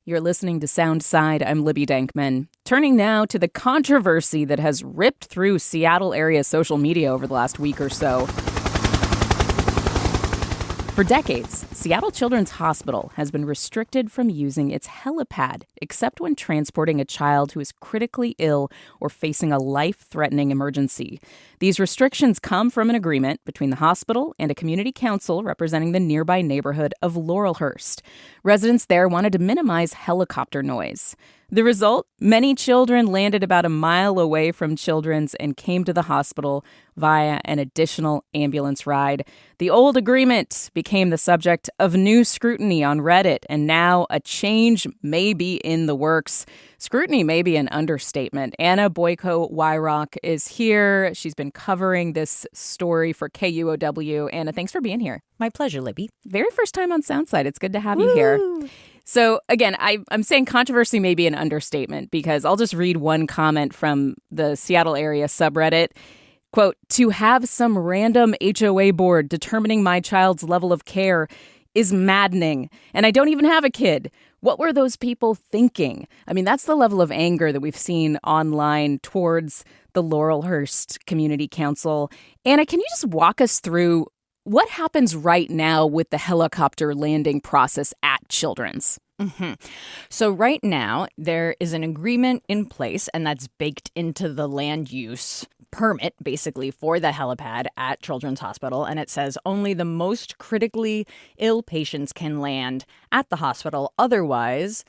You're listening to Soundside. I'm Libby Dankman. Turning now to the controversy that has ripped through Seattle area social media over the last week or so. For decades, Seattle Children's Hospital has been restricted from using its helipad, except when transporting a child who is critically ill or facing a life-threatening emergency. These restrictions come from an agreement between the hospital and a community council representing the nearby neighborhood of Laurelhurst. Residents there wanted to minimize helicopter noise. The result? Many children landed about a mile away from Children's and came to the hospital via an additional ambulance ride. The old agreement became the subject of new scrutiny on Reddit, and now a change may be in the works. Scrutiny may be an understatement. Anna Boiko-Weyrauch is here. She's been covering this story for KUOW. Anna, thanks for being here. My pleasure, Libby. Very first time on Soundside. It's good to have you here. So, again, I'm saying controversy may be an understatement because I'll just read one comment from the Seattle area subreddit. Quote, "To have some random HOA board determining my child's level of care is maddening. And I don't even have a kid. What were those people thinking?" I mean, that's the level of anger that we've seen online towards the Laurelhurst Community Council. Anna, can you just walk us through what happens right now with the helicopter landing process at Children's? So right now, there is an agreement in place, and that's baked into the land use permit, basically, for the helipad at Children's Hospital. And it says only the most critically ill patients can land at the hospital. Otherwise,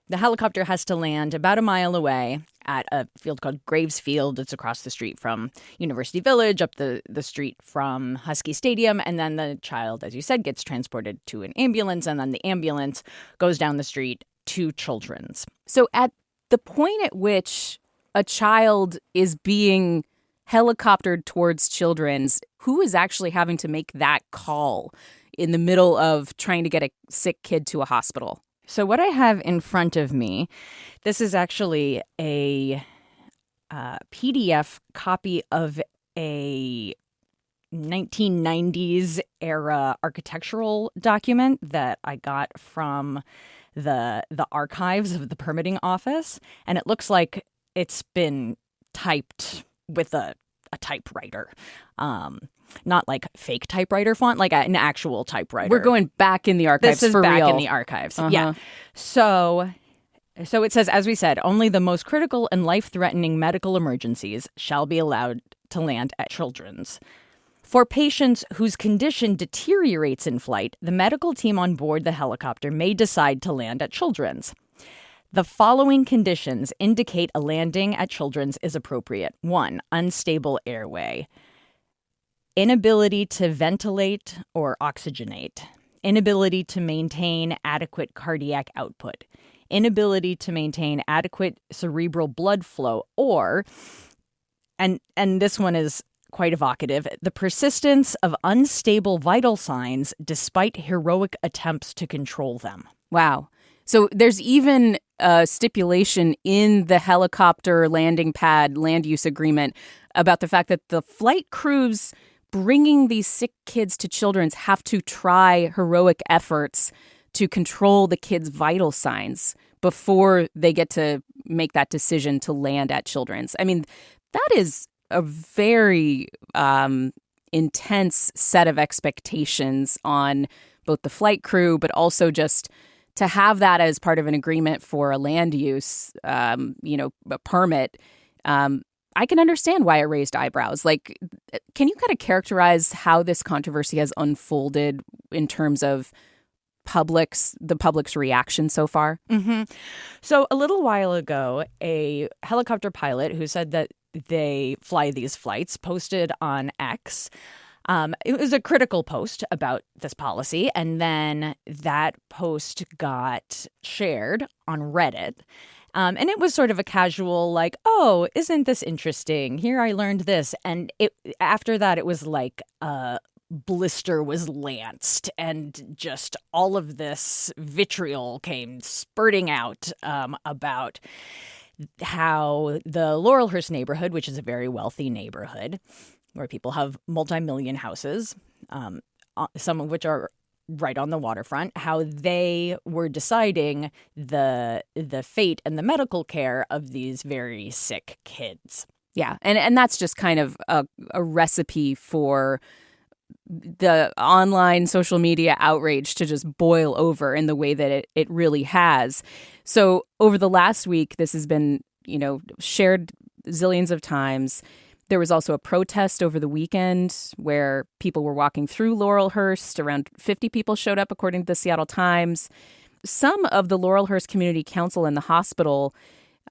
the helicopter has to land about a mile away at a field called Graves Field. It's across the street from University Village, up the street from Husky Stadium. And then the child, as you said, gets transported to an ambulance. And then the ambulance goes down the street to Children's. So at the point at which a child is being helicoptered towards Children's, who is actually having to make that call in the middle of trying to get a sick kid to a hospital? So what I have in front of me, this is actually a PDF copy of a 1990s era architectural document that I got from the archives of the permitting office. And it looks like it's been typed with a typewriter. Not like fake typewriter font, like an actual typewriter. We're going back in the archives for real. This is back in the archives. Yeah. So it says, as we said, only the most critical and life-threatening medical emergencies shall be allowed to land at Children's. For patients whose condition deteriorates in flight, the medical team on board the helicopter may decide to land at Children's. The following conditions indicate a landing at Children's is appropriate. 1, unstable airway. Inability to ventilate or oxygenate. Inability to maintain adequate cardiac output. Inability to maintain adequate cerebral blood flow. Or, and this one is quite evocative, the persistence of unstable vital signs despite heroic attempts to control them. Wow. So there's even a stipulation in the helicopter landing pad land use agreement about the fact that the flight crews bringing these sick kids to Children's have to try heroic efforts to control the kids' vital signs before they get to make that decision to land at Children's. I mean, that is a very intense set of expectations on both the flight crew, but also just to have that as part of an agreement for a land use, a permit. I can understand why it raised eyebrows. Like, can you kind of characterize how this controversy has unfolded in terms of the public's reaction so far? So a little while ago, a helicopter pilot who said that they fly these flights posted on X. It was a critical post about this policy, and then that post got shared on Reddit. And it was sort of a casual, like, oh, isn't this interesting? Here I learned this. And after that, it was like a blister was lanced, and just all of this vitriol came spurting out about how the Laurelhurst neighborhood, which is a very wealthy neighborhood where people have multi-million houses, some of which are right on the waterfront, how they were deciding the fate and the medical care of these very sick kids. Yeah, and that's just kind of a recipe for the online social media outrage to just boil over in the way that it really has. So over the last week, this has been, shared zillions of times. There was also a protest over the weekend where people were walking through Laurelhurst. Around 50 people showed up, according to the Seattle Times. Some of the Laurelhurst Community Council and the hospital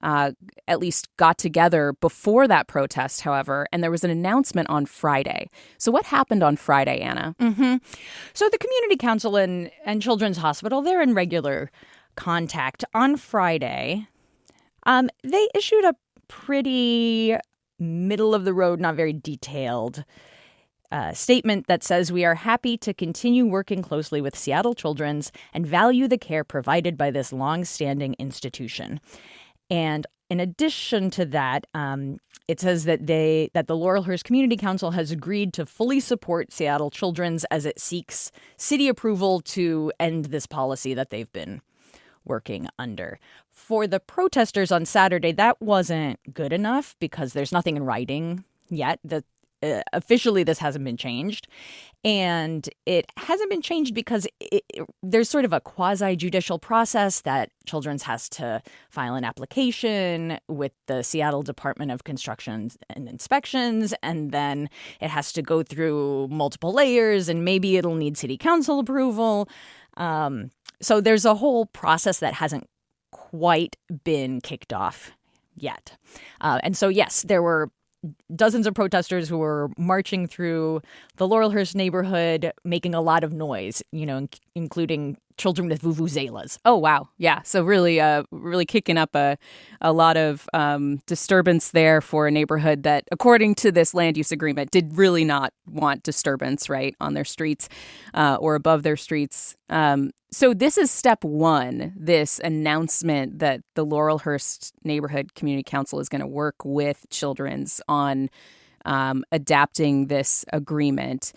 at least got together before that protest, however, and there was an announcement on Friday. So what happened on Friday, Anna? So the Community Council and Children's Hospital, they're in regular contact. On Friday, they issued a pretty middle-of-the-road, not very detailed statement that says, "We are happy to continue working closely with Seattle Children's and value the care provided by this long-standing institution." And in addition to that, it says that the Laurelhurst Community Council has agreed to fully support Seattle Children's as it seeks city approval to end this policy that they've been working under. For the protesters on Saturday, that wasn't good enough because there's nothing in writing yet. Officially, this hasn't been changed. And it hasn't been changed because there's sort of a quasi-judicial process that Children's has to file an application with the Seattle Department of Construction and Inspections, and then it has to go through multiple layers, and maybe it'll need city council approval. So there's a whole process that hasn't quite been kicked off yet. And so, yes, there were dozens of protesters who were marching through the Laurelhurst neighborhood, making a lot of noise, including children with vuvuzelas. Oh, wow. Yeah. So really kicking up a lot of disturbance there for a neighborhood that, according to this land use agreement, did really not want disturbance, right, on their streets or above their streets. So this is step one, this announcement that the Laurelhurst Neighborhood Community Council is going to work with Children's on adapting this agreement.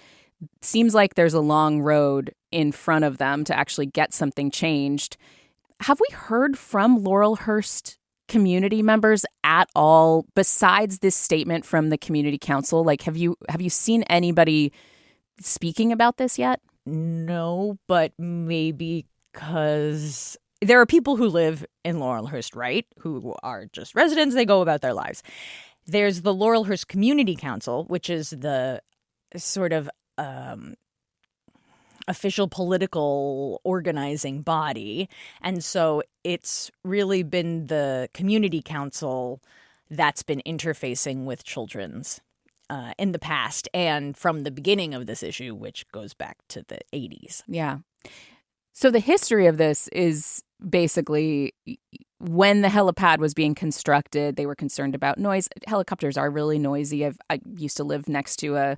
Seems like there's a long road in front of them to actually get something changed. Have we heard from Laurelhurst community members at all besides this statement from the community council? Like, have you seen anybody speaking about this yet? No, but maybe because there are people who live in Laurelhurst, right, who are just residents. They go about their lives. There's the Laurelhurst Community Council, which is the sort of official political organizing body. And so it's really been the community council that's been interfacing with Children's in the past and from the beginning of this issue, which goes back to the 80s. Yeah. So the history of this is basically when the helipad was being constructed, they were concerned about noise. Helicopters are really noisy. I used to live next to a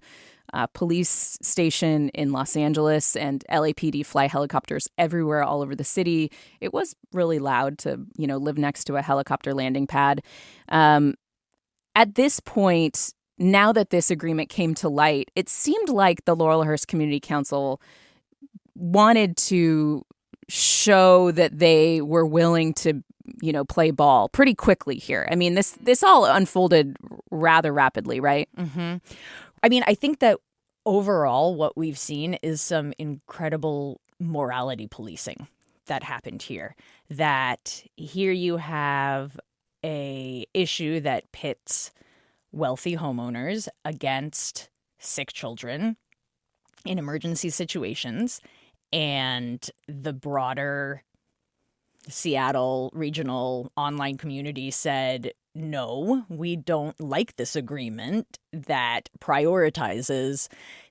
police station in Los Angeles, and LAPD fly helicopters everywhere all over the city. It was really loud to, live next to a helicopter landing pad. At this point, now that this agreement came to light, it seemed like the Laurelhurst Community Council wanted to show that they were willing to, play ball pretty quickly here. I mean, this all unfolded rather rapidly, right? Mm-hmm. I mean, I think that overall what we've seen is some incredible morality policing that happened here. That here you have a issue that pits wealthy homeowners against sick children in emergency situations, and the broader Seattle regional online community said, no, we don't like this agreement that prioritizes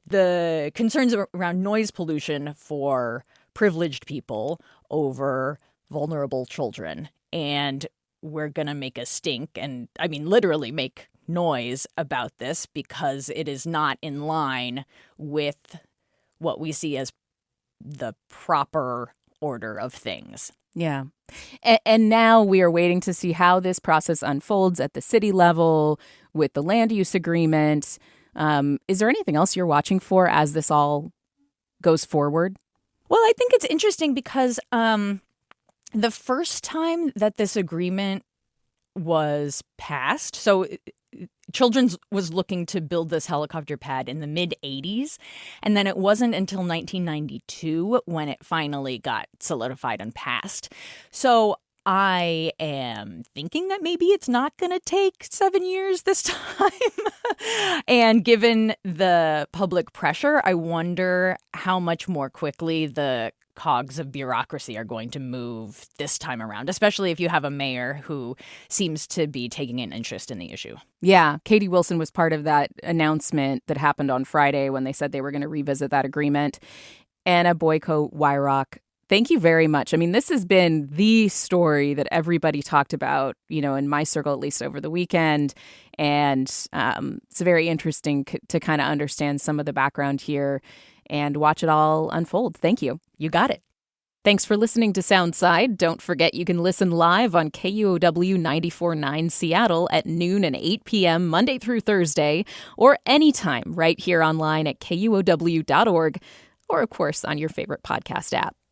the concerns around noise pollution for privileged people over vulnerable children. And we're going to make a stink, and I mean literally make noise about this because it is not in line with what we see as the proper order of things. Yeah. And now we are waiting to see how this process unfolds at the city level with the land use agreement. Is there anything else you're watching for as this all goes forward? Well, I think it's interesting because the first time that this agreement was passed, so Children's was looking to build this helicopter pad in the mid-'80s, and then it wasn't until 1992 when it finally got solidified and passed. So I am thinking that maybe it's not going to take 7 years this time. And given the public pressure, I wonder how much more quickly the cogs of bureaucracy are going to move this time around, especially if you have a mayor who seems to be taking an interest in the issue. Yeah, Katie Wilson was part of that announcement that happened on Friday when they said they were going to revisit that agreement. Anna Boiko-Weyrauch, thank you very much. I mean, this has been the story that everybody talked about, in my circle, at least over the weekend. And it's very interesting to kind of understand some of the background here and watch it all unfold. Thank you. You got it. Thanks for listening to Soundside. Don't forget you can listen live on KUOW 94.9 Seattle at noon and 8 p.m. Monday through Thursday, or anytime right here online at KUOW.org, or of course on your favorite podcast app.